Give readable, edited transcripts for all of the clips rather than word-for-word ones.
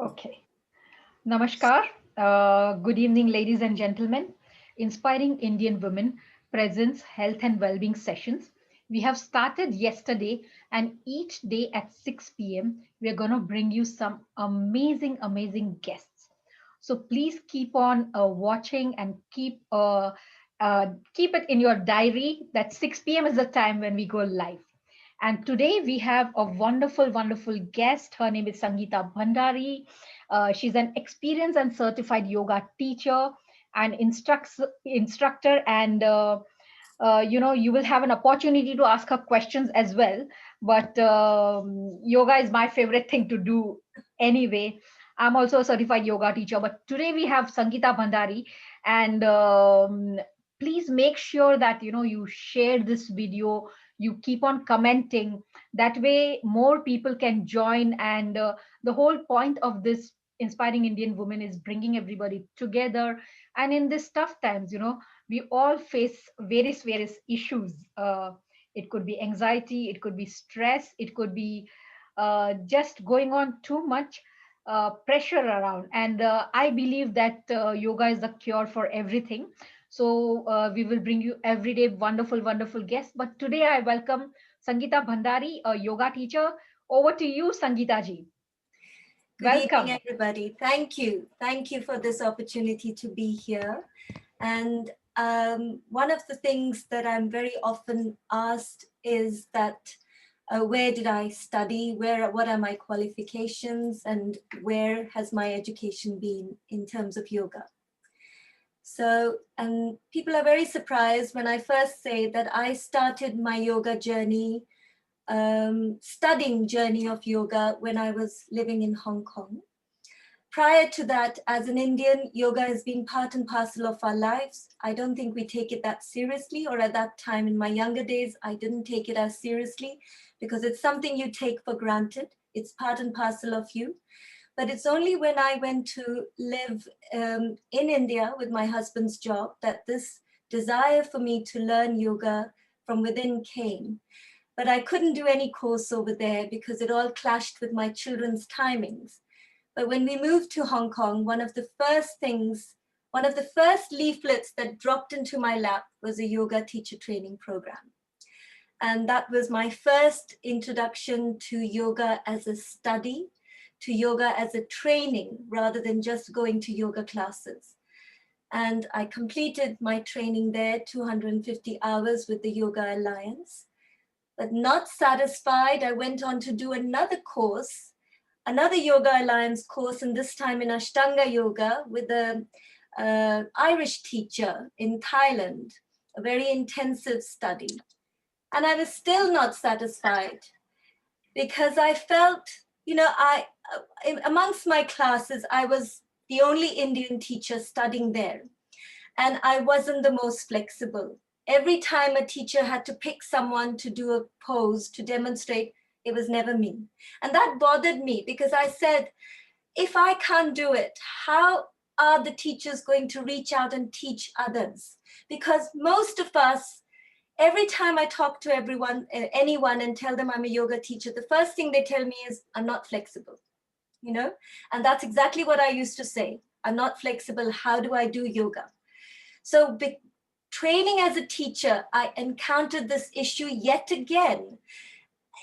Okay. Namaskar. Good evening, ladies and gentlemen. Inspiring Indian Women presents health and well-being sessions. We have started yesterday, and each day at 6 p.m., we are going to bring you some amazing guests. So please keep on watching and keep it in your diary that 6 p.m. is the time when we go live. And today we have a wonderful guest. Her name is Sangeeta Bhandari. She's an experienced and certified yoga teacher and instructor. And you will have an opportunity to ask her questions as well. But yoga is my favorite thing to do anyway. I'm also a certified yoga teacher. But today we have Sangeeta Bhandari, and please make sure that you share this video, you keep on commenting. That way more people can join, and the whole point of this inspiring Indian woman is bringing everybody together. And in these tough times, we all face various issues. It could be anxiety, it could be stress, it could be just going on too much pressure around. And I believe that yoga is the cure for everything. So we will bring you everyday wonderful guests. But today I welcome Sangeeta Bhandari, a yoga teacher. Over to you, Sangeeta ji. Good evening, Welcome. everybody. Thank you. Thank you for this opportunity to be here. And one of the things that I'm very often asked is that where did I study? What are my qualifications? And where has my education been in terms of yoga? So, and people are very surprised when I first say that I started my yoga journey, studying journey of yoga when I was living in Hong Kong. Prior to that, as an Indian, yoga has been part and parcel of our lives. I don't think we take it that seriously, or at that time in my younger days, I didn't take it as seriously because it's something you take for granted. It's part and parcel of you. But it's only when I went to live in India with my husband's job that this desire for me to learn yoga from within came. But I couldn't do any course over there because it all clashed with my children's timings. But when we moved to Hong Kong, one of the first leaflets that dropped into my lap was a yoga teacher training program. And that was my first introduction to yoga as a study, to yoga as a training, rather than just going to yoga classes. And I completed my training there, 250 hours with the Yoga Alliance. But not satisfied, I went on to do another course, another Yoga Alliance course, and this time in Ashtanga Yoga with an Irish teacher in Thailand, a very intensive study. And I was still not satisfied because I felt, amongst my classes, I was the only Indian teacher studying there. And I wasn't the most flexible. Every time a teacher had to pick someone to do a pose to demonstrate, it was never me. And that bothered me because I said, if I can't do it, how are the teachers going to reach out and teach others? Because most of us, every time I talk to anyone and tell them I'm a yoga teacher, the first thing they tell me is I'm not flexible, And that's exactly what I used to say. I'm not flexible. How do I do yoga? So training as a teacher, I encountered this issue yet again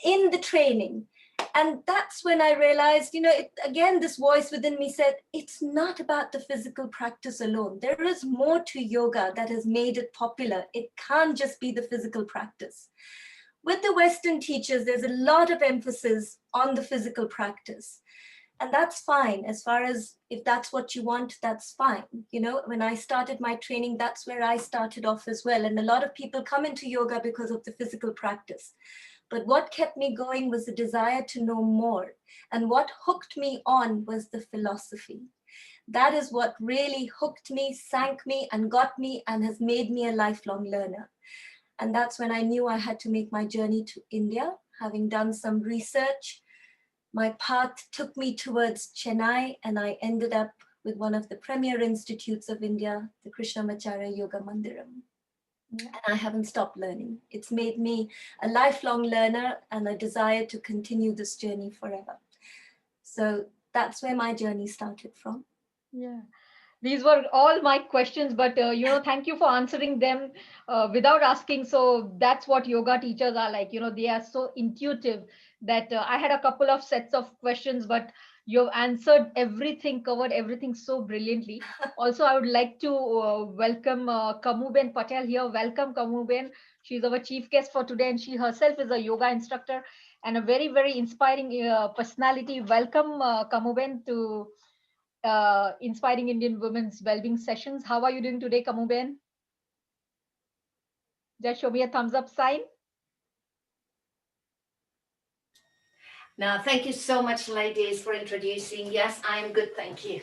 in the training. And that's when I realized, again, this voice within me said, it's not about the physical practice alone. There is more to yoga that has made it popular. It can't just be the physical practice. With the Western teachers, there's a lot of emphasis on the physical practice. And that's fine. As far as if that's what you want, that's fine. When I started my training, that's where I started off as well. And a lot of people come into yoga because of the physical practice. But what kept me going was the desire to know more. And what hooked me on was the philosophy. That is what really hooked me, sank me, and got me, and has made me a lifelong learner. And that's when I knew I had to make my journey to India, having done some research. My path took me towards Chennai, and I ended up with one of the premier institutes of India, the Krishnamacharya Yoga Mandiram. And I haven't stopped learning. It's made me a lifelong learner and a desire to continue this journey forever. So that's where my journey started from. Yeah. These were all my questions, but thank you for answering them without asking. So that's what yoga teachers are like. They are so intuitive that I had a couple of sets of questions, but you've answered everything, covered everything so brilliantly. Also, I would like to welcome Kamuben Patel here. Welcome, Kamuben. She's our chief guest for today, and she herself is a yoga instructor and a very, very inspiring personality. Welcome, Kamuben, to Inspiring Indian Women's Wellbeing Sessions. How are you doing today, Kamuben? Just show me a thumbs up sign. Now, thank you so much, ladies, for introducing. Yes, I'm good, thank you.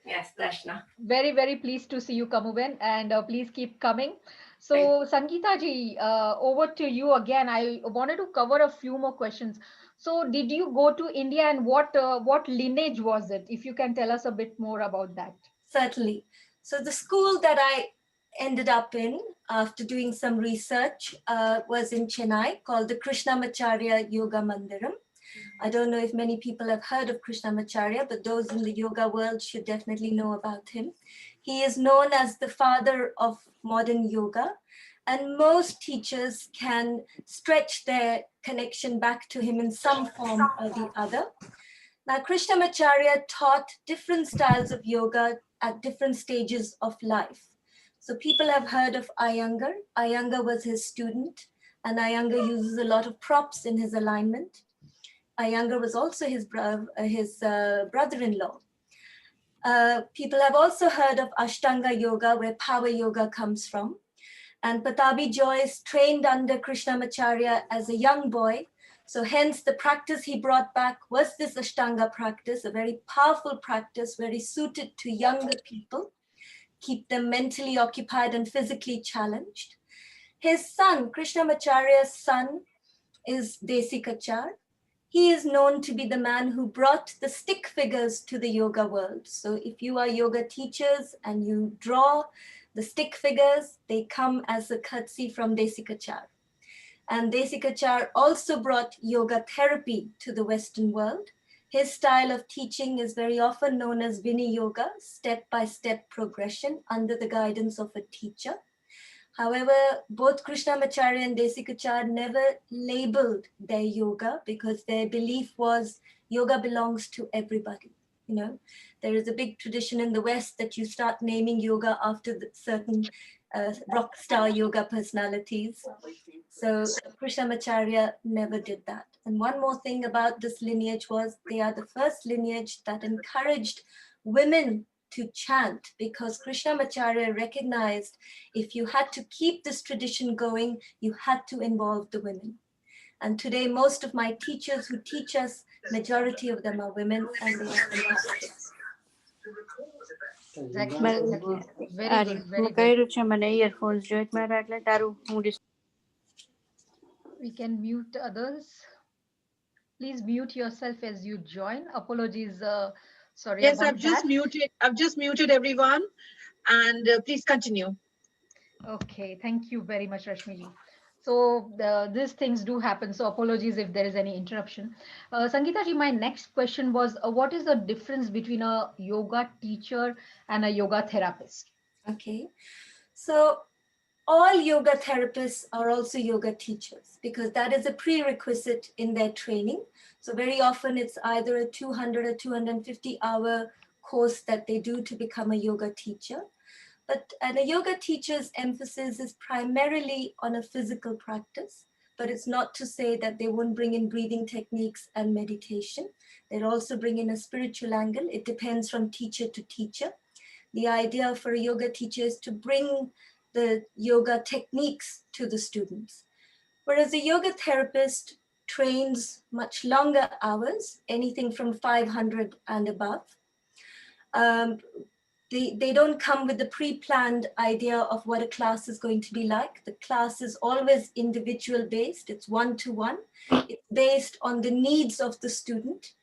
Yes, Darshana. Very, very pleased to see you, Kamuben, and please keep coming. So, Sangeeta ji, over to you again. I wanted to cover a few more questions. So, did you go to India, and what lineage was it? If you can tell us a bit more about that. Certainly. So the school that I ended up in after doing some research was in Chennai, called the Krishnamacharya Yoga Mandiram. I don't know if many people have heard of Krishnamacharya, but those in the yoga world should definitely know about him. He is known as the father of modern yoga, and most teachers can stretch their connection back to him in some form or the other. Now, Krishnamacharya taught different styles of yoga at different stages of life. So people have heard of Iyengar. Iyengar was his student, and Iyengar uses a lot of props in his alignment. Iyengar was also his brother-in-law. People have also heard of Ashtanga Yoga, where power yoga comes from. And Patabi Joyce trained under Krishnamacharya as a young boy. So hence the practice he brought back was this Ashtanga practice, a very powerful practice, very suited to younger people, keep them mentally occupied and physically challenged. His son, Krishnamacharya's son, is Desikachar. He is known to be the man who brought the stick figures to the yoga world. So if you are yoga teachers and you draw the stick figures, they come as a courtesy from Desikachar. And Desikachar also brought yoga therapy to the Western world. His style of teaching is very often known as Vinay Yoga, step-by-step progression under the guidance of a teacher. However, both Krishnamacharya and Desikachar never labeled their yoga because their belief was yoga belongs to everybody. There is a big tradition in the West that you start naming yoga after certain rock star yoga personalities. So Krishnamacharya never did that. And one more thing about this lineage was they are the first lineage that encouraged women to chant, because Krishnamacharya recognized if you had to keep this tradition going, you had to involve the women. And today, most of my teachers who teach us, majority of them are women, and they are fantastic. Very good, very good. We can mute others. Please mute yourself as you join. Apologies. Sorry. Yes, I've just muted everyone, and please continue. Okay, thank you very much, Rashmiji. So these things do happen. So apologies if there is any interruption. Sangeeta ji, my next question was, what is the difference between a yoga teacher and a yoga therapist? Okay, so all yoga therapists are also yoga teachers because that is a prerequisite in their training. So very often it's either a 200 or 250 hour course that they do to become a yoga teacher. And a yoga teacher's emphasis is primarily on a physical practice, but it's not to say that they won't bring in breathing techniques and meditation. They'll also bring in a spiritual angle. It depends from teacher to teacher. The idea for a yoga teacher is to bring the yoga techniques to the students. Whereas a yoga therapist trains much longer hours, anything from 500 and above. They don't come with the pre-planned idea of what a class is going to be like. The class is always individual based. It's one-to-one. It's based on the needs of the student.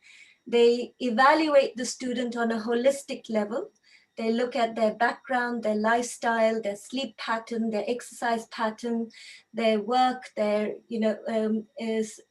They evaluate the student on a holistic level. They look at their background, their lifestyle, their sleep pattern, their exercise pattern, their work, their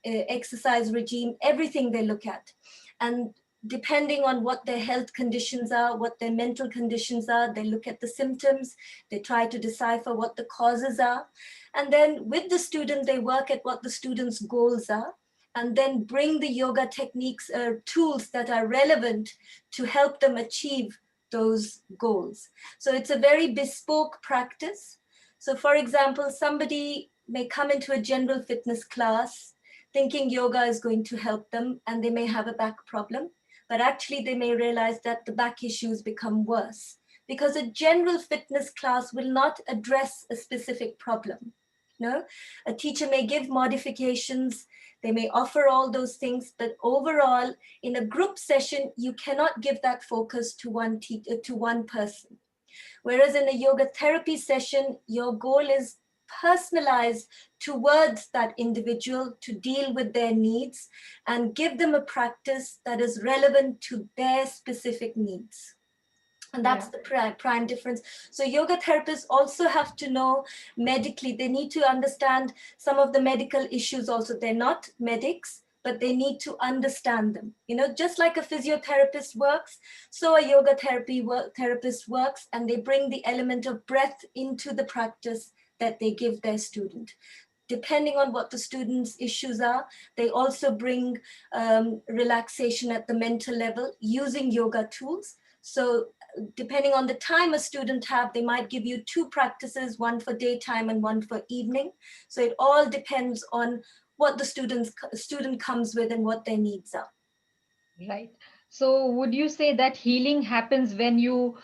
exercise regime, everything they look at. And depending on what their health conditions are, what their mental conditions are, they look at the symptoms, they try to decipher what the causes are. And then with the student, they work at what the student's goals are, and then bring the yoga techniques, tools that are relevant to help them achieve those goals. So it's a very bespoke practice. So for example, somebody may come into a general fitness class thinking yoga is going to help them, and they may have a back problem, but actually they may realize that the back issues become worse because a general fitness class will not address a specific problem. No, a teacher may give modifications, they may offer all those things, but overall, in a group session, you cannot give that focus to one person. Whereas in a yoga therapy session, your goal is personalized towards that individual to deal with their needs and give them a practice that is relevant to their specific needs. And that's the prime difference. So yoga therapists also have to know medically, they need to understand some of the medical issues also. They're not medics, but they need to understand them. You know, just like a physiotherapist works, so a yoga therapist works, and they bring the element of breath into the practice that they give their student. Depending on what the student's issues are, they also bring relaxation at the mental level using yoga tools. So depending on the time a student have, they might give you 2 practices, one for daytime and one for evening. So it all depends on what the student comes with and what their needs are. Right. So would you say that healing happens when you,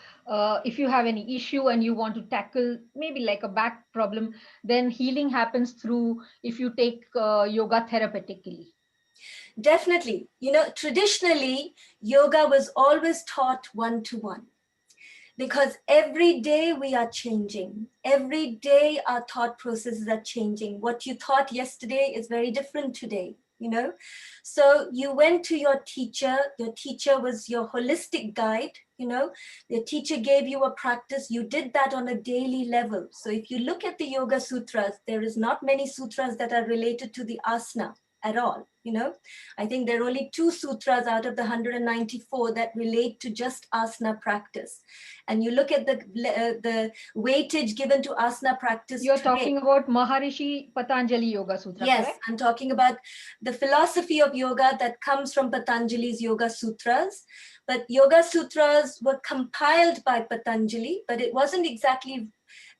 if you have any issue and you want to tackle maybe like a back problem, then healing happens through if you take yoga therapeutically? Definitely. You know, traditionally, yoga was always taught one-to-one. Because every day we are changing. Every day our thought processes are changing. What you thought yesterday is very different today, you know? So you went to your teacher was your holistic guide, you know? The teacher gave you a practice, you did that on a daily level. So if you look at the Yoga Sutras, there is not many sutras that are related to the asana at all, you know? I think there are only 2 sutras out of the 194 that relate to just asana practice. And you look at the weightage given to asana practice. You're today. talking about Maharishi Patanjali Yoga Sutra, yes, correct? I'm talking about the philosophy of yoga that comes from Patanjali's Yoga Sutras. But Yoga Sutras were compiled by Patanjali, but it wasn't exactly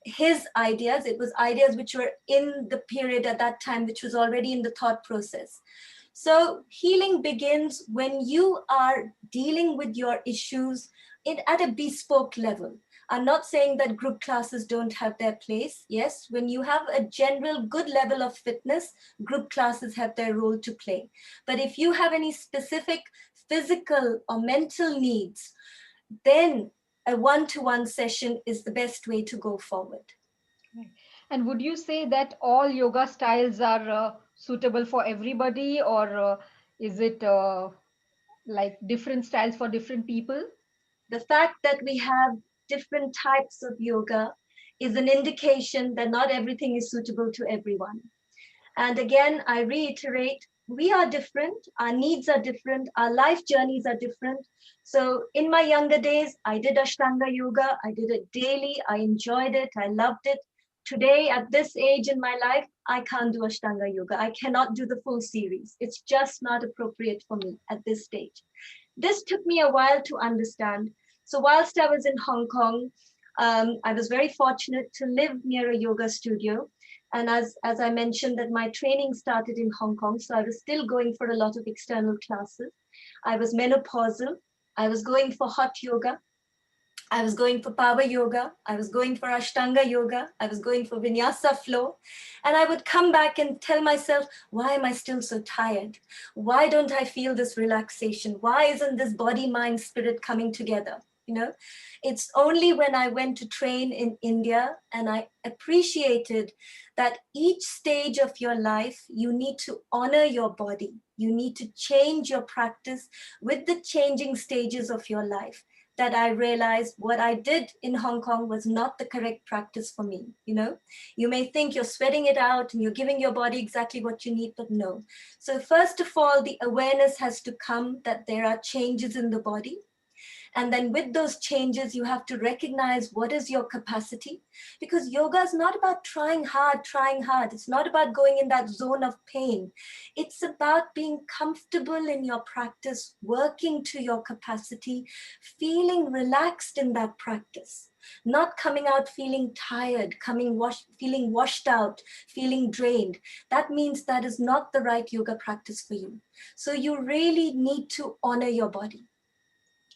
his ideas. It was ideas which were in the period at that time, which was already in the thought process. So healing begins when you are dealing with your issues at a bespoke level. I'm not saying that group classes don't have their place. Yes, when you have a general good level of fitness, group classes have their role to play. But if you have any specific physical or mental needs, then a one-to-one session is the best way to go forward. And would you say that all yoga styles are suitable for everybody, or is it like different styles for different people? The fact that we have different types of yoga is an indication that not everything is suitable to everyone. And again, I reiterate, we are different, our needs are different, our life journeys are different. So in my younger days, I did Ashtanga yoga, I did it daily, I enjoyed it, I loved it. Today, at this age in my life, I can't do Ashtanga yoga. I cannot do the full series. It's just not appropriate for me at this stage. This took me a while to understand. So whilst I was in Hong Kong, I was very fortunate to live near a yoga studio. And as I mentioned that my training started in Hong Kong, so I was still going for a lot of external classes. I was menopausal. I was going for hot yoga. I was going for power yoga. I was going for Ashtanga yoga. I was going for vinyasa flow. And I would come back and tell myself, why am I still so tired? Why don't I feel this relaxation? Why isn't this body, mind, spirit coming together? You know, it's only when I went to train in India and I appreciated that each stage of your life, you need to honor your body. You need to change your practice with the changing stages of your life. that I realized what I did in Hong Kong was not the correct practice for me. You may think you're sweating it out and you're giving your body exactly what you need, but no. So first of all, the awareness has to come that there are changes in the body. And then with those changes, you have to recognize what is your capacity, because yoga is not about trying hard. It's not about going in that zone of pain. It's about being comfortable in your practice, working to your capacity, feeling relaxed in that practice, not coming out feeling tired, feeling washed out, feeling drained. That means that is not the right yoga practice for you. So you really need to honor your body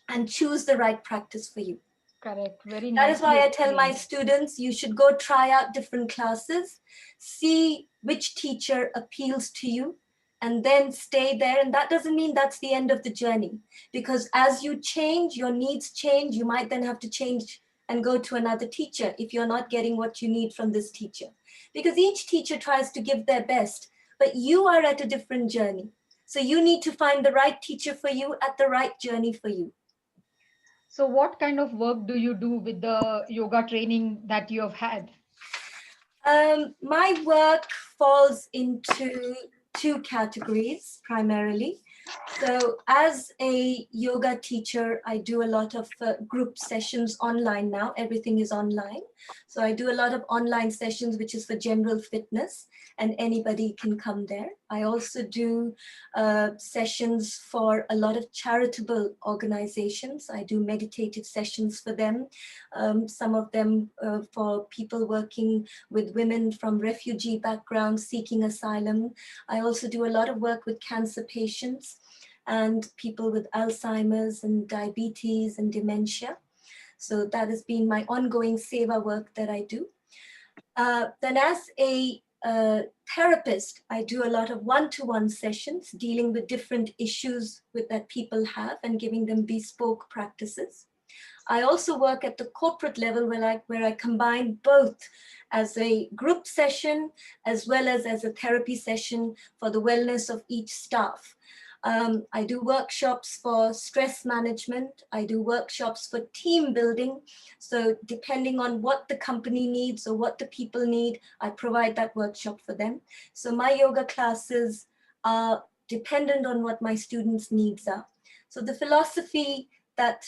and choose the right practice for you. Correct. Very That nice. is why I tell my students, you should go try out different classes, see which teacher appeals to you, and then stay there. And that doesn't mean that's the end of the journey, because as you change, your needs change, you might then have to change and go to another teacher if you're not getting what you need from this teacher. Because each teacher tries to give their best, but you are at a different journey. So you need to find the right teacher for you at the right journey for you. So what kind of work do you do with the yoga training that you have had? My work falls into two categories primarily. So as a yoga teacher, I do a lot of group sessions online now. Everything is online. So I do a lot of online sessions, which is for general fitness, and anybody can come there. I also do sessions for a lot of charitable organizations. I do meditative sessions for them. Some of them for people working with women from refugee backgrounds seeking asylum. I also do a lot of work with cancer patients and people with Alzheimer's and diabetes and dementia. So that has been my ongoing seva work that I do. Then as a therapist, I do a lot of one-to-one sessions dealing with different issues that people have and giving them bespoke practices. I also work at the corporate level where I combine both as a group session as well as a therapy session for the wellness of each staff. I do workshops for stress management. I do workshops for team building. So depending on what the company needs or what the people need, I provide that workshop for them. So my yoga classes are dependent on what my students' needs are. So the philosophy that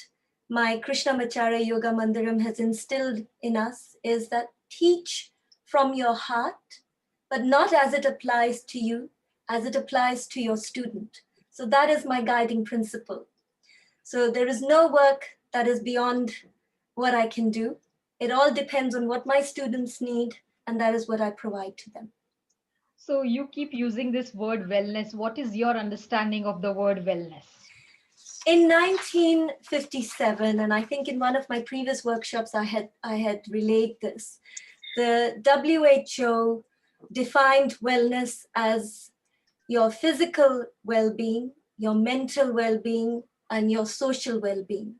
my Krishnamacharya Yoga Mandiram has instilled in us is that teach from your heart, but not as it applies to you, as it applies to your student. So that is my guiding principle. So there is no work that is beyond what I can do. It all depends on what my students need, and that is what I provide to them. So you keep using this word wellness. What is your understanding of the word wellness? In 1957, and I think in one of my previous workshops, I had relayed this, the WHO defined wellness as your physical well-being, your mental well-being, and your social well-being.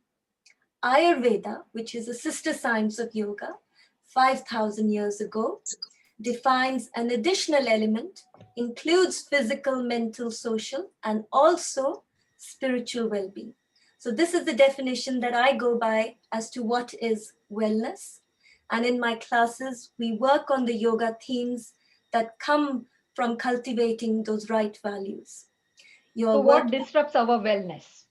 Ayurveda, which is a sister science of yoga, 5,000 years ago, defines an additional element, includes physical, mental, social, and also spiritual well-being. So this is the definition that I go by as to what is wellness. And in my classes, we work on the yoga themes that come from cultivating those right values. So what disrupts our wellness?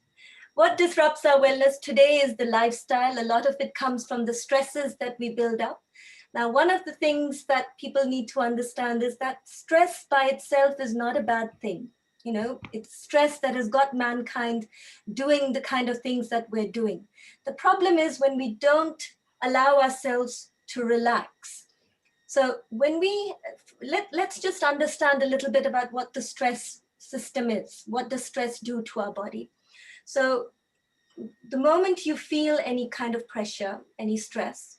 What disrupts our wellness today is the lifestyle. A lot of it comes from the stresses that we build up. Now, one of the things that people need to understand is that stress by itself is not a bad thing. It's stress that has got mankind doing the kind of things that we're doing. The problem is when we don't allow ourselves to relax. So when let's just understand a little bit about what the stress system is. What does stress do to our body? So the moment you feel any kind of pressure, any stress,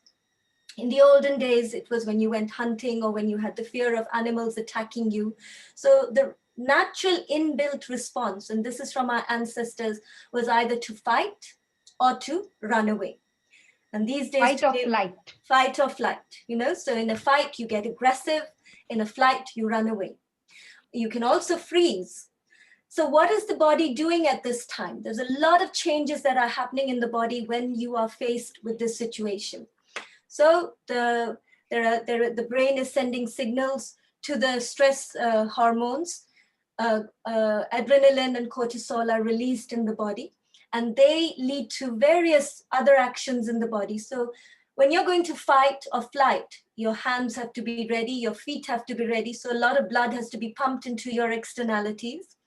in the olden days, it was when you went hunting or when you had the fear of animals attacking you. So the natural inbuilt response, and this is from our ancestors, was either to fight or to run away. And these days, fight or flight. Fight or flight, so in a fight, you get aggressive. In a flight, you run away. You can also freeze. So what is the body doing at this time? There's a lot of changes that are happening in the body when you are faced with this situation. So the brain is sending signals to the stress hormones. Adrenaline and cortisol are released in the body, and they lead to various other actions in the body. So when you're going to fight or flight, your hands have to be ready, your feet have to be ready. So a lot of blood has to be pumped into your externalities.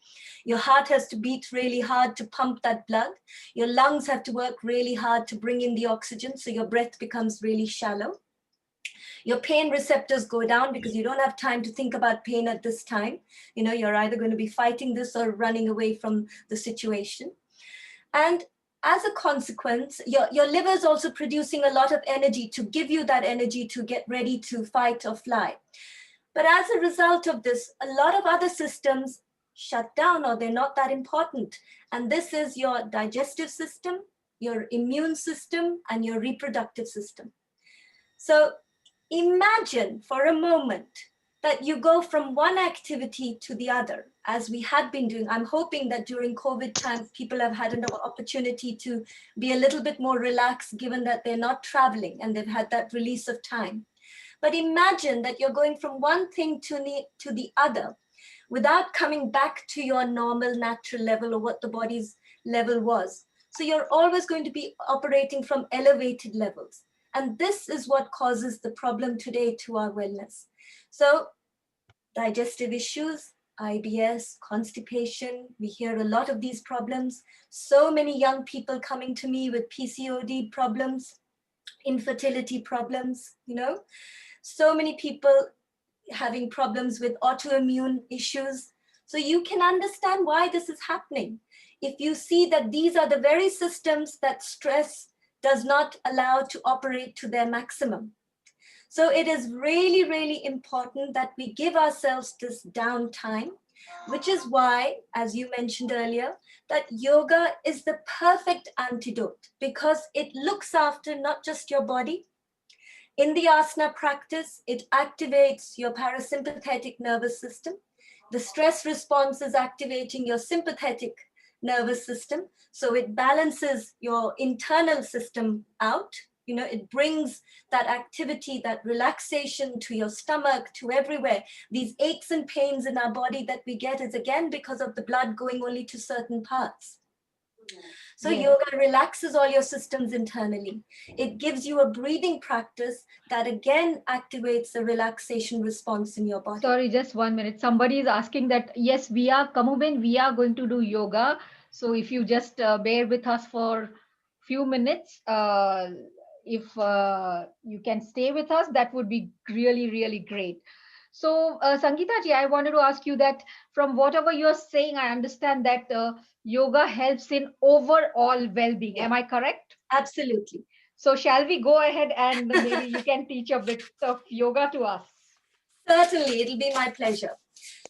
Your heart has to beat really hard to pump that blood. Your lungs have to work really hard to bring in the oxygen, so your breath becomes really shallow. Your pain receptors go down because you don't have time to think about pain at this time. You know, you're either going to be fighting this or running away from the situation. And as a consequence, your liver is also producing a lot of energy to give you that energy to get ready to fight or fly. But as a result of this, a lot of other systems shut down, or they're not that important. And this is your digestive system, your immune system, and your reproductive system. So imagine for a moment that you go from one activity to the other, as we had been doing. I'm hoping that during COVID times, people have had an opportunity to be a little bit more relaxed, given that they're not traveling and they've had that release of time. But imagine that you're going from one thing to the other without coming back to your normal natural level or what the body's level was. So you're always going to be operating from elevated levels. And this is what causes the problem today to our wellness. So digestive issues, IBS, constipation, we hear a lot of these problems. So many young people coming to me with PCOD problems, infertility problems, you know. So many people having problems with autoimmune issues. So you can understand why this is happening. If you see that these are the very systems that stress does not allow to operate to their maximum. So it is really, really important that we give ourselves this downtime, which is why, as you mentioned earlier, that yoga is the perfect antidote, because it looks after not just your body. In the asana practice, it activates your parasympathetic nervous system. The stress response is activating your sympathetic nervous system. So it balances your internal system out. You know, it brings that activity, that relaxation to your stomach, to everywhere. These aches and pains in our body that we get is again because of the blood going only to certain parts. So yoga relaxes all your systems internally. It gives you a breathing practice that again activates the relaxation response in your body. Sorry, just 1 minute. Somebody is asking that, yes, we are going to do yoga. So if you just bear with us for few minutes, if you can stay with us, that would be really, really great. So Sangeeta ji, I wanted to ask you that from whatever you're saying, I understand that yoga helps in overall well-being. Am I correct? Absolutely. So shall we go ahead and maybe you can teach a bit of yoga to us? Certainly, it'll be my pleasure.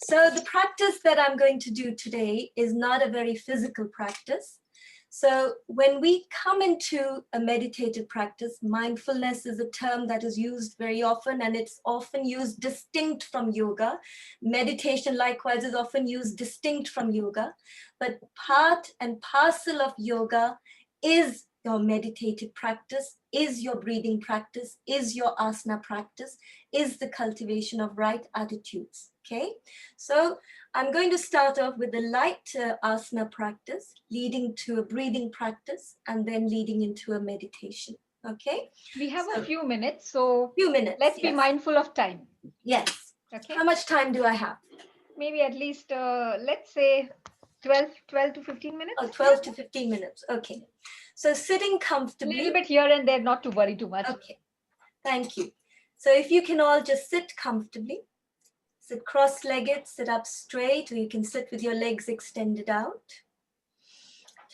So the practice that I'm going to do today is not a very physical practice. So when we come into a meditative practice, mindfulness is a term that is used very often, and it's often used distinct from yoga. Meditation, likewise, is often used distinct from yoga. But part and parcel of yoga is your meditative practice, is your breathing practice, is your asana practice, is the cultivation of right attitudes, okay? So I'm going to start off with a light asana practice, leading to a breathing practice, and then leading into a meditation, okay? We have a few minutes, so few minutes, let's be mindful of time. Yes. Okay. How much time do I have? Maybe at least, let's say 12 to 15 minutes. Oh, 12 to 15 minutes, okay. So sitting A comfortably. little bit here and there, not to worry too much. Okay, thank you. So if you can all just sit comfortably, sit cross-legged, sit up straight, or you can sit with your legs extended out.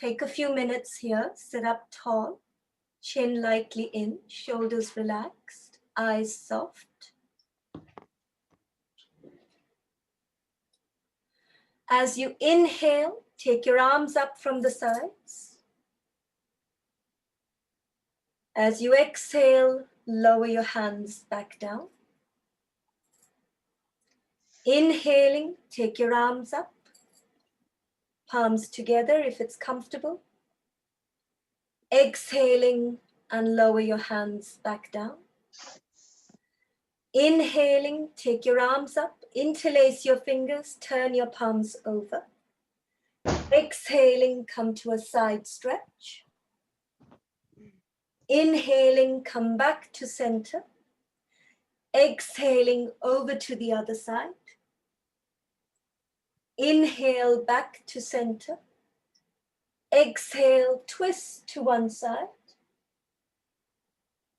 Take a few minutes here, sit up tall, chin lightly in, shoulders relaxed, eyes soft. As you inhale, take your arms up from the sides. As you exhale, lower your hands back down. Inhaling, take your arms up. palms together if it's comfortable. Exhaling and lower your hands back down. Inhaling, take your arms up, interlace your fingers, turn your palms over. Exhaling, come to a side stretch. Inhaling, come back to center. Exhaling over to the other side. Inhale back to center. Exhale, twist to one side.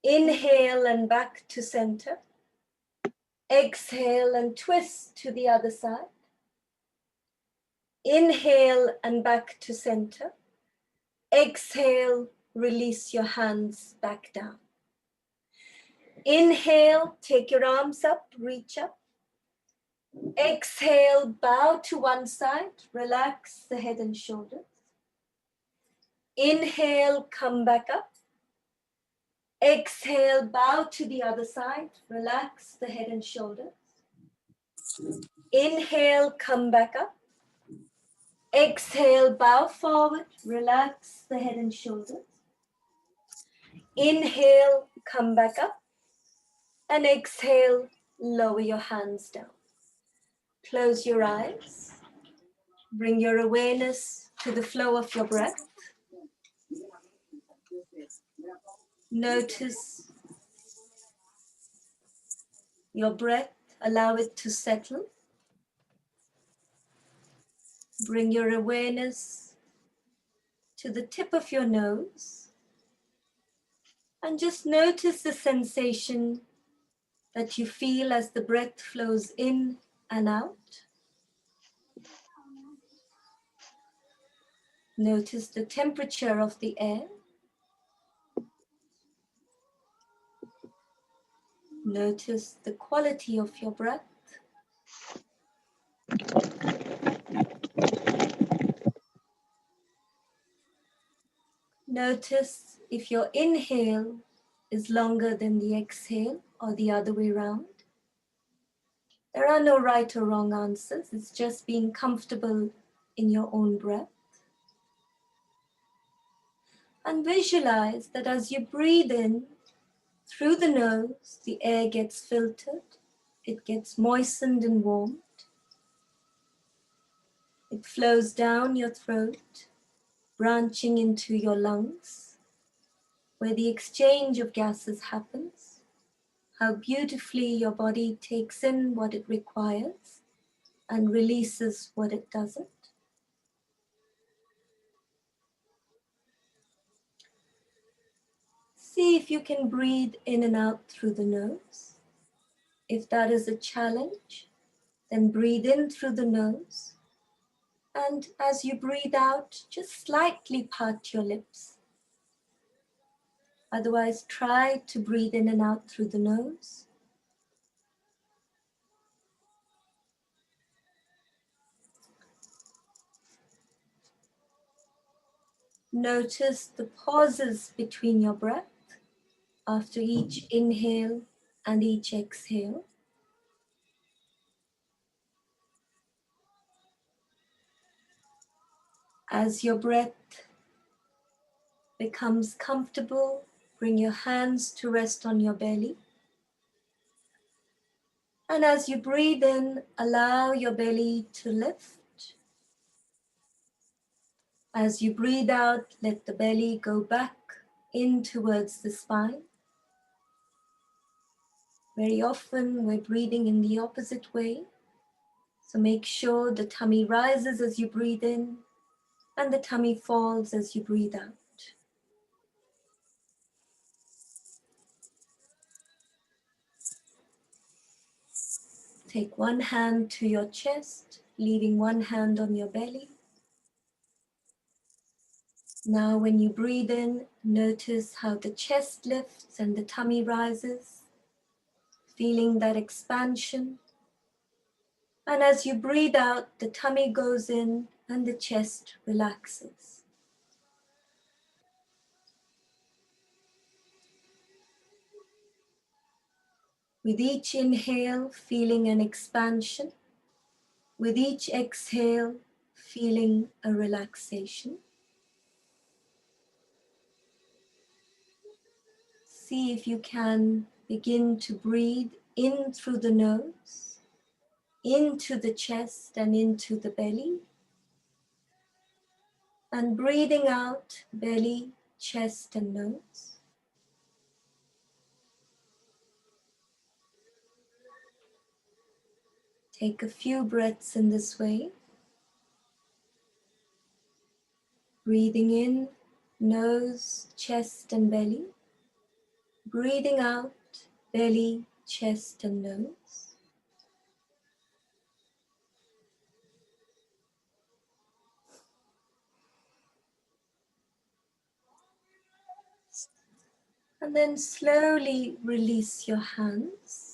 Inhale and back to center. Exhale and twist to the other side. Inhale and back to center. Exhale, release your hands back down. Inhale, take your arms up, reach up. Exhale, bow to one side, relax the head and shoulders. Inhale, come back up. Exhale, bow to the other side, relax the head and shoulders. Inhale, come back up. Exhale, bow forward, relax the head and shoulders. Inhale, come back up. And exhale, lower your hands down. Close your eyes. Bring your awareness to the flow of your breath. Notice your breath, allow it to settle. Bring your awareness to the tip of your nose and just notice the sensation that you feel as the breath flows in and out. Notice the temperature of the air. Notice the quality of your breath. Notice if your inhale is longer than the exhale or the other way around. There are no right or wrong answers. It's just being comfortable in your own breath. And visualize that as you breathe in through the nose, the air gets filtered, it gets moistened and warmed. It flows down your throat, branching into your lungs, where the exchange of gases happens. How beautifully your body takes in what it requires and releases what it doesn't. See if you can breathe in and out through the nose. If that is a challenge, then breathe in through the nose. And as you breathe out, just slightly part your lips. Otherwise, try to breathe in and out through the nose. Notice the pauses between your breath after each inhale and each exhale. As your breath becomes comfortable, bring your hands to rest on your belly. And as you breathe in, allow your belly to lift. As you breathe out, let the belly go back in towards the spine. Very often we're breathing in the opposite way. So make sure the tummy rises as you breathe in and the tummy falls as you breathe out. Take one hand to your chest, leaving one hand on your belly. Now when you breathe in, notice how the chest lifts and the tummy rises, feeling that expansion. And as you breathe out, the tummy goes in and the chest relaxes. With each inhale, feeling an expansion. With each exhale, feeling a relaxation. See if you can begin to breathe in through the nose, into the chest and into the belly, and breathing out belly, chest and nose. Take a few breaths in this way. Breathing in, nose, chest and belly. Breathing out, belly, chest and nose. And then slowly release your hands.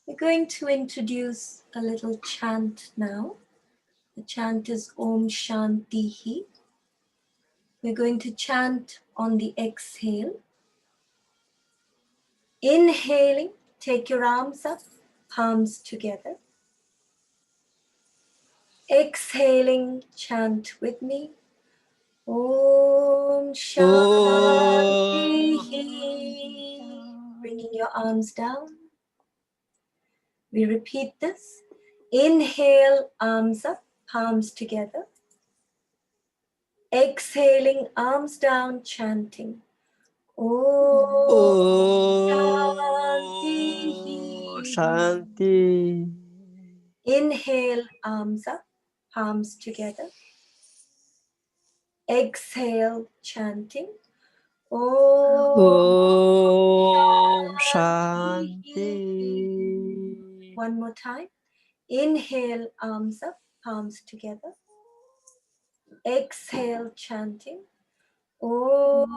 We're going to introduce a little chant now. The chant is Om Shanti Hi. We're going to chant on the exhale. Inhaling, take your arms up, palms together. Exhaling, chant with me. Om Shanti Hi. Bringing your arms down. We repeat this. Inhale, arms up, palms together. Exhaling, arms down, chanting. Om Shanti. Inhale, arms up, palms together. Exhale, chanting. Om Shanti. One more time. Inhale, arms up, palms together. Exhale, chanting. Om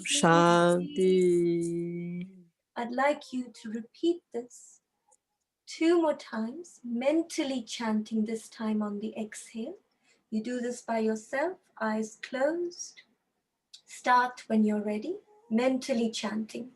Shanti. I'd like you to repeat this 2 more times, mentally chanting this time on the exhale. You do this by yourself, eyes closed. Start when you're ready, mentally chanting.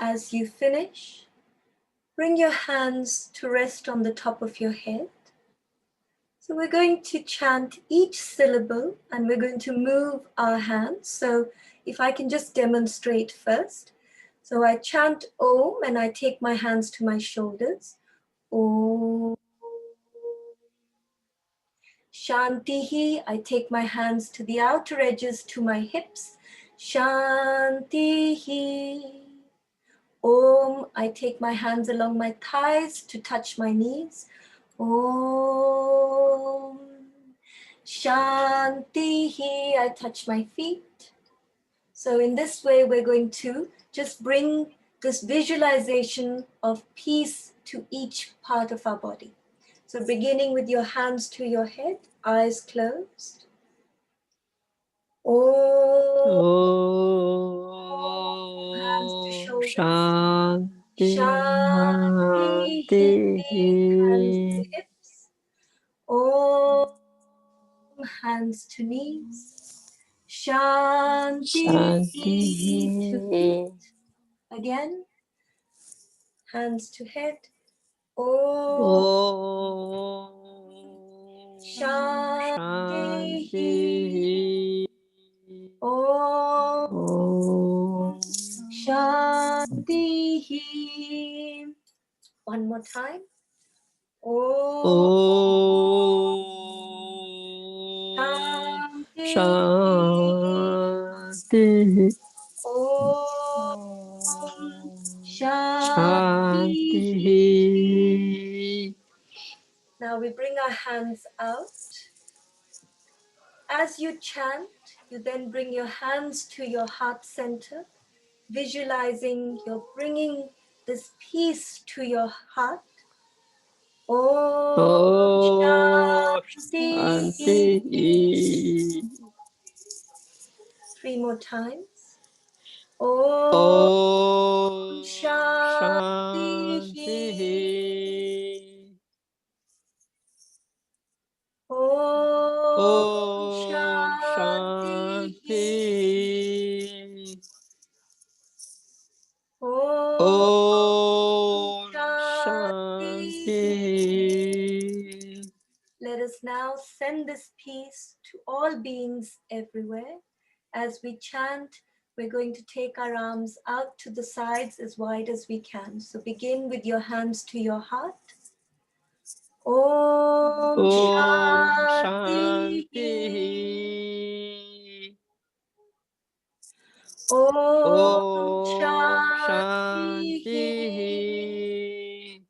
As you finish, bring your hands to rest on the top of your head. So we're going to chant each syllable and we're going to move our hands. So if I can just demonstrate first. So I chant Om and I take my hands to my shoulders. Om. Shanti, I take my hands to the outer edges to my hips. Shanti. Om, I take my hands along my thighs to touch my knees. Om. Shanti, I touch my feet. So in this way, we're going to just bring this visualization of peace to each part of our body. So beginning with your hands to your head, eyes closed. Om. Hands to shoulders. Shanti. Hands to hips. Om. Hands to knees. Shanti. To feet. Again. Hands to head. Om. Shanti. Om. Shanti. One more time. Om. Shanti. Om. Shanti. Now we bring our hands out. As you chant, you then bring your hands to your heart center, visualizing you're bringing this peace to your heart. Om Shanti. Shanti. 3 more times. Om Om Shanti. Shanti. Om Om Shanti. Shanti. Om Om Shanti. Shanti. Let us now send this peace to all beings everywhere. As we chant, we're going to take our arms out to the sides as wide as we can. So begin with your hands to your heart. Om Om Shanti. Shanti. Om Om Shanti. Shanti.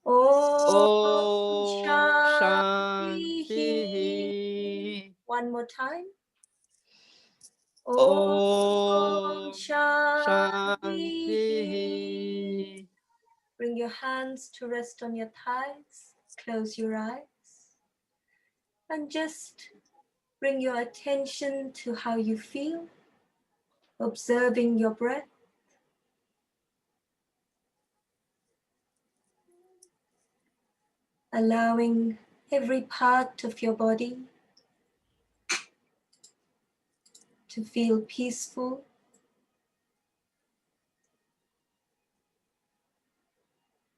Om Om Shanti. Shanti. One more time. Om Om Shanti. Shanti. Bring your hands to rest on your thighs. Close your eyes. And just bring your attention to how you feel, observing your breath. Allowing every part of your body to feel peaceful.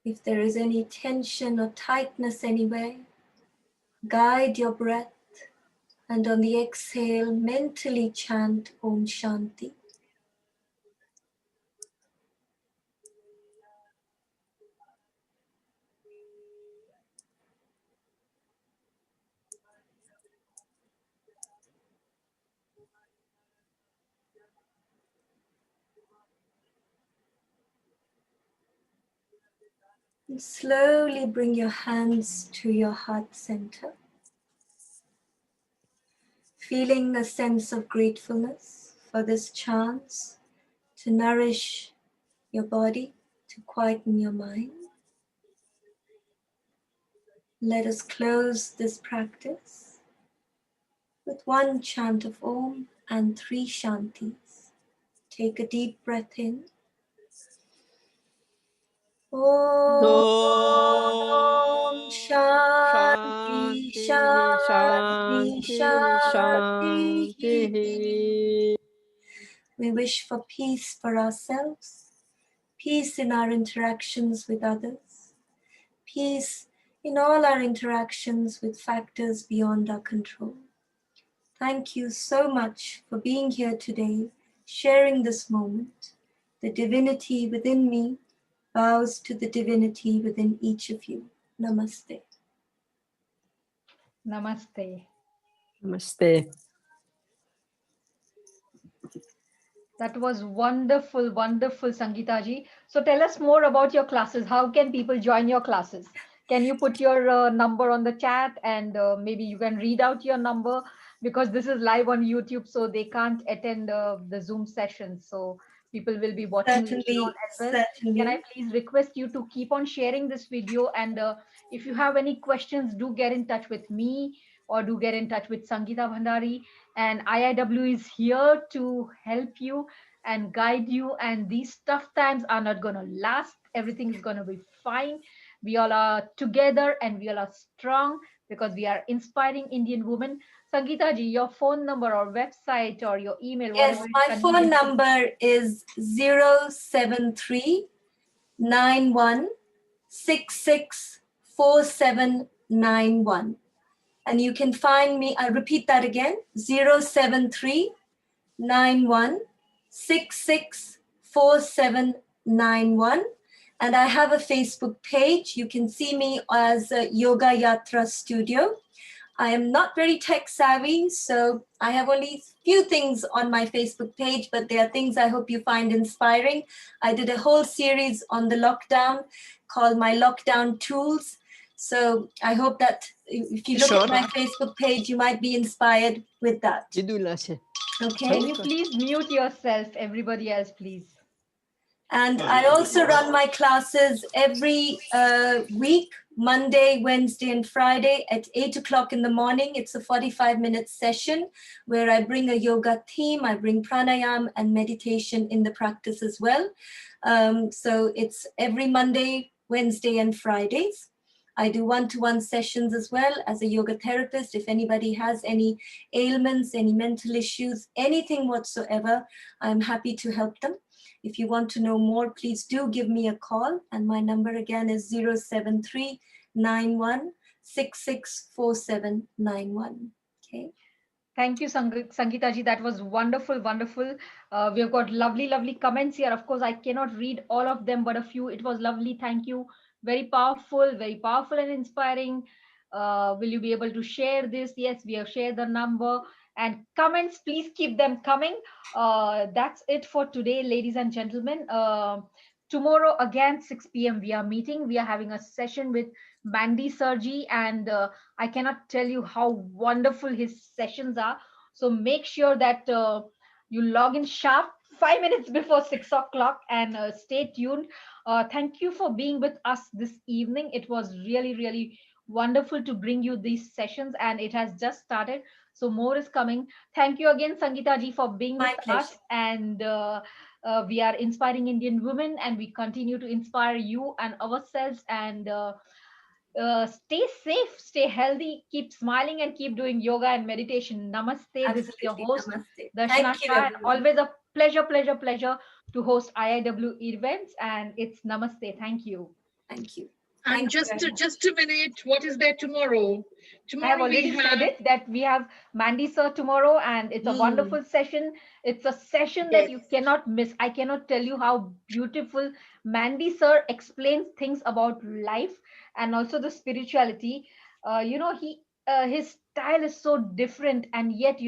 If there is any tension or tightness anywhere, guide your breath and on the exhale, mentally chant Om Shanti. And slowly bring your hands to your heart center, feeling a sense of gratefulness for this chance to nourish your body, to quieten your mind. Let us close this practice with one chant of Om and 3 Shantis. Take a deep breath in. Om Om Shanti, Shanti. Shanti, Shanti. Shanti. Shanti. We wish for peace for ourselves, peace in our interactions with others, peace in all our interactions with factors beyond our control. Thank you so much for being here today, sharing this moment. The divinity within me bows to the divinity within each of you. Namaste. Namaste. Namaste. That was wonderful, wonderful, Sangeeta ji. So tell us more about your classes. How can people join your classes? Can you put your number on the chat, and maybe you can read out your number, because this is live on YouTube, so they can't attend the Zoom session. So people will be watching later on Certainly, as well. Can I certainly. please request you to keep on sharing this video? And if you have any questions, do get in touch with me or do get in touch with Sangeeta Bhandari. And IIW is here to help you and guide you. And these tough times are not going to last. Everything is going to be fine. We all are together and we all are strong because we are inspiring Indian women. Sangeeta ji, your phone number or website or your email, Yes, whatever is my phone convenient. number is 073 91664791. And you can find me, I'll repeat that again, 073 91664791. And I have a Facebook page. You can see me as a Yoga Yatra Studio. I am not very tech savvy, so I have only few things on my Facebook page, but there are things I hope you find inspiring. I did a whole series on the lockdown called My Lockdown Tools. So I hope that if you look at my Facebook page, you might be inspired with that. Okay? Can you please mute yourself, everybody else, please? And I also run my classes every week, Monday, Wednesday, and Friday at 8 o'clock in the morning. It's a 45-minute session where I bring a yoga theme, I bring pranayam and meditation in the practice as well. So it's every Monday, Wednesday, and Fridays. I do one-to-one sessions as well as a yoga therapist. If anybody has any ailments, any mental issues, anything whatsoever, I'm happy to help them. If you want to know more, please do give me a call. And my number again is 073-91664791. Okay. Thank you, Sangeeta ji. That was wonderful, wonderful. We have got lovely, lovely comments here. Of course, I cannot read all of them, but a few. It was lovely. Thank you. Very powerful and inspiring. Will you be able to share this? Yes, we have shared the number. And comments, please keep them coming. That's it for today, ladies and gentlemen. Tomorrow, again, 6 p.m., we are meeting. We are having a session with Mandy Sarji, and I cannot tell you how wonderful his sessions are. So make sure that you log in sharp 5 minutes before 6 o'clock and stay tuned. Thank you for being with us this evening. It was really, really wonderful to bring you these sessions, and it has just started. So more is coming. Thank you again, Sangeeta ji, for being My with pleasure. us. And we are inspiring Indian women, and we continue to inspire you and ourselves. And stay safe, stay healthy, keep smiling, and keep doing yoga and meditation. Namaste. This is your Absolutely. host, Namaste. Darshana Thank you, Shah. And everyone. always a pleasure to host IIW events. And it's Namaste. Thank you. Thank you. And Thank you just very much. just a minute, what is there tomorrow? I have Tomorrow we already said have it that we have Mandy sir tomorrow, and it's a wonderful session. It's a session that yes. you cannot miss. I cannot tell you how beautiful Mandy sir explains things about life and also the spirituality. His style is so different, and yet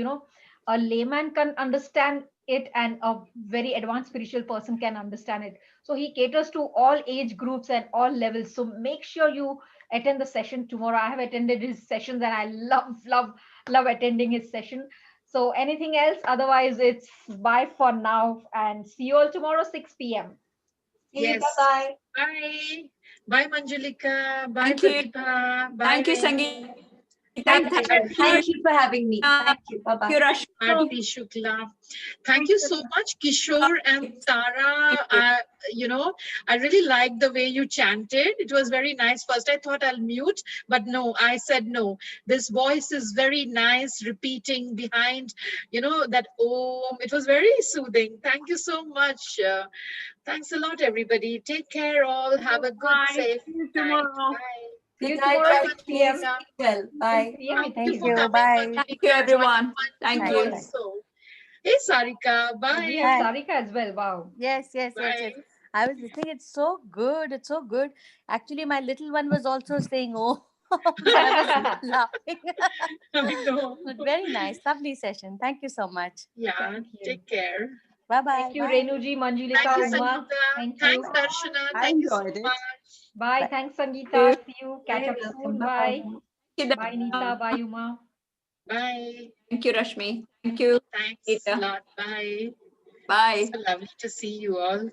a layman can understand it, and a very advanced spiritual person can understand it. So he caters to all age groups and all levels. So make sure you attend the session tomorrow. I have attended his sessions, and I love attending his session. So anything else? Otherwise, it's bye for now, and see you all tomorrow 6 p.m. See you. Yes. Bye-bye. Bye. Bye, Manjulika. Bye, Thank you. Pratibha. Bye, Thank you, Renu. Sangeeta. Thank you. Thank Thank you for having me. you, Thank you. Bye-bye. Rashmi. Aarti Shukla. Thank you so much, Kishore and Tara. I really liked the way you chanted. It was very nice. First, I thought I'll mute, but no, I said no. This voice is very nice, repeating behind, that om. It was very soothing. Thank you so much. Thanks a lot, everybody. Take care, all. Have a good, Bye. safe See you night. tomorrow. Bye. See you Good night, tomorrow Bye, 6 Rashmi. p.m. Manjulika. Sleep well. Bye. 6 p.m. Thank you Thank for you. coming, Bye. Thank Manjulika. you, everyone. Joining Thank you you. Bye. also. Hey, Sarika. We Bye. have Bye. Sarika as well. Wow. Yes. Bye. I was listening. It's so good. It's so good. Actually, my little one was also saying, "Oh," so I was laughing. I know. But very nice, lovely session. Thank you so much. Yeah, Thank you. take care. Bye Thank bye. you, Bye. Renuji, Thank Manjulika, you, Uma. Sangeeta. Thank Thanks, you. Darshana. I Thank you so enjoyed it. much. Bye. Bye. Thanks, Thank Sangeeta. you. See you. Catch Very up welcome. soon. Bye-bye. Bye. Thank you, Bye, Nita. Bye, Uma. Bye. Thank you, Rashmi. Thank you, Thanks a Sangeeta. lot. Bye. Bye. So lovely to see you all.